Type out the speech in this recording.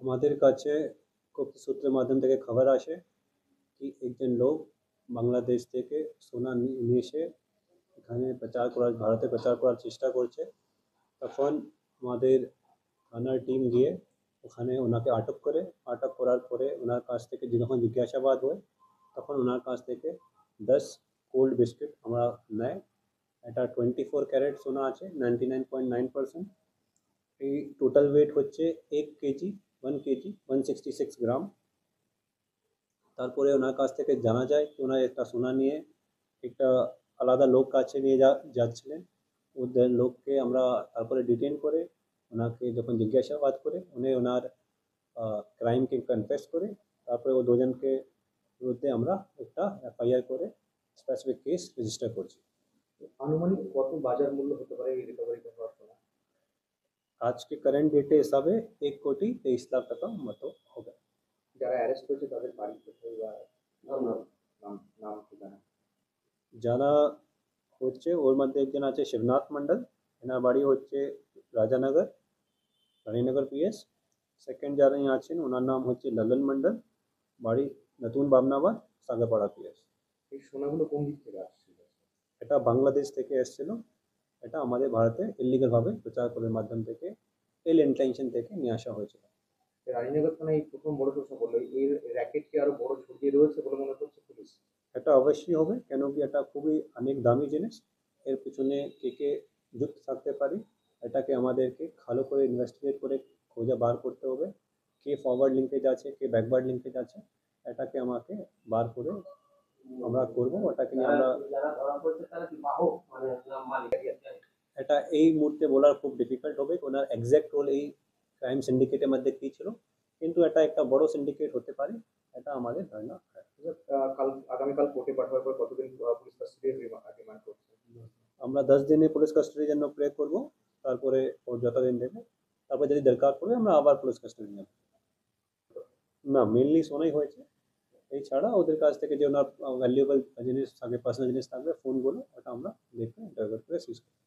আমাদের কাছে গুপ্ত সূত্রের মাধ্যম থেকে খবর আসে কি একজন লোক বাংলাদেশ থেকে সোনা নিয়ে এসে এখানে ভারতে প্রচার করার চেষ্টা করছে। তখন আমাদের থানার টিম গিয়ে ওখানে ওনাকে আটক করার পরে ওনার কাছ থেকে যখন জিজ্ঞাসাবাদ হয় তখন ওনার কাছ থেকে 10 গোল্ড বিস্কিট আমরা নেয়। এটা 24 ক্যারেট সোনা আছে, 99.9%। এই টোটাল ওয়েট হচ্ছে 1 কেজি, 1 কেজি 166 গ্রাম। তারপরে ওনার কাছ থেকে জানা যায় কি ওনার একটা সোনা নিয়ে একটা আলাদা লোক কাছে নিয়ে যাচ্ছিলেন। ওদের লোককে আমরা তারপরে ডিটেন করে ওনাকে যখন জিজ্ঞাসাবাদ করে উনি ওনার ক্রাইমকে কনফেস করে তারপরে ও দুজনকে বিরুদ্ধে আমরা একটা এফআইআর করে স্পেসিফিক কেস রেজিস্টার করছি। আনুমানিক কত বাজার মূল্য হতে পারে এই রিকভারি করার সময়? आज के करंट डेट हिसाबे 1,23,00,000 টাকা মতো হবে। যারা অ্যারেস্ট হয়েছে তাদের বাড়ি কোথায় বা নাম নাম নাম ঠিকানা? যারা হচ্ছে ওর মধ্যে একজন আছে শিবনাথ মন্ডল, এনার বাড়ি হচ্ছে রাজানগর, রানীনগর পিএস। সেকেন্ড যারা আছেন ওনার নাম হচ্ছে ললন মন্ডল, বাড়ি নতুন বামনাবাদ, সাগরপাড়া পিএস। এই সোনাগুলো কোন দিক থেকে আসছিল? এটা বাংলাদেশ থেকে এসেছিল। এটা আমাদের ভারতে ইলিগালভাবে প্রচারকরের মাধ্যম থেকে এল ইন্টেনশন থেকে নিয়ে আসা হয়েছিল। রানীনগর থানায় এই প্রথম বড় প্রশ্ন করলো, এর র্যাকেট কি আরো বড় ছড়িয়ে রয়েছে বলে মনে করছে পুলিশ? এটা অবশ্যই হবে, কেন কি এটা খুবই অনেক দামি জিনিস। এর পিছনে কে কে যুক্ত থাকতে পারে এটাকে আমাদেরকে ভালো করে ইনভেস্টিগেট করে খোঁজা বার করতে হবে। কে ফরওয়ার্ড লিঙ্কেজ আছে, কে ব্যাকওয়ার্ড লিঙ্কেজ আছে, এটাকে আমাকে বার করে আমরা করব। ওটাকে নিয়ে আমরা যারা ধরা পড়ছে তারা কি বাহক মানে মালিক? এটা এই মুহূর্তে বলার খুব ডিফিকাল্ট হবে ওনার এক্স্যাক্ট রোল এই ক্রাইম সিন্ডিকেটের মধ্যে কী ছিল, কিন্তু এটা একটা বড় সিন্ডিকেট হতে পারে, এটা আমাদের ধারণা। কাল আগামীকাল কোর্টে পাঠানোর পর কতদিন পুলিশ কাস্টডি রিমান্ড করছে? আমরা 10 দিনে পুলিশ কাস্টাডির জন্য প্রে করব, তারপরে ও যতদিন দেবে, তারপর যদি দরকার পড়ে আমরা আবার পুলিশ কাস্টাডি নেব। না, মেনলি সোনাই হয়েছে। এছাড়া ওদের কাছ থেকে যে ওনার ভ্যালুয়েবল জিনিস থাকবে, পার্সোনাল জিনিস থাকবে, ফোনগুলো, ওটা আমরা দেখে ইন্টারোগেট করে সিজ করব।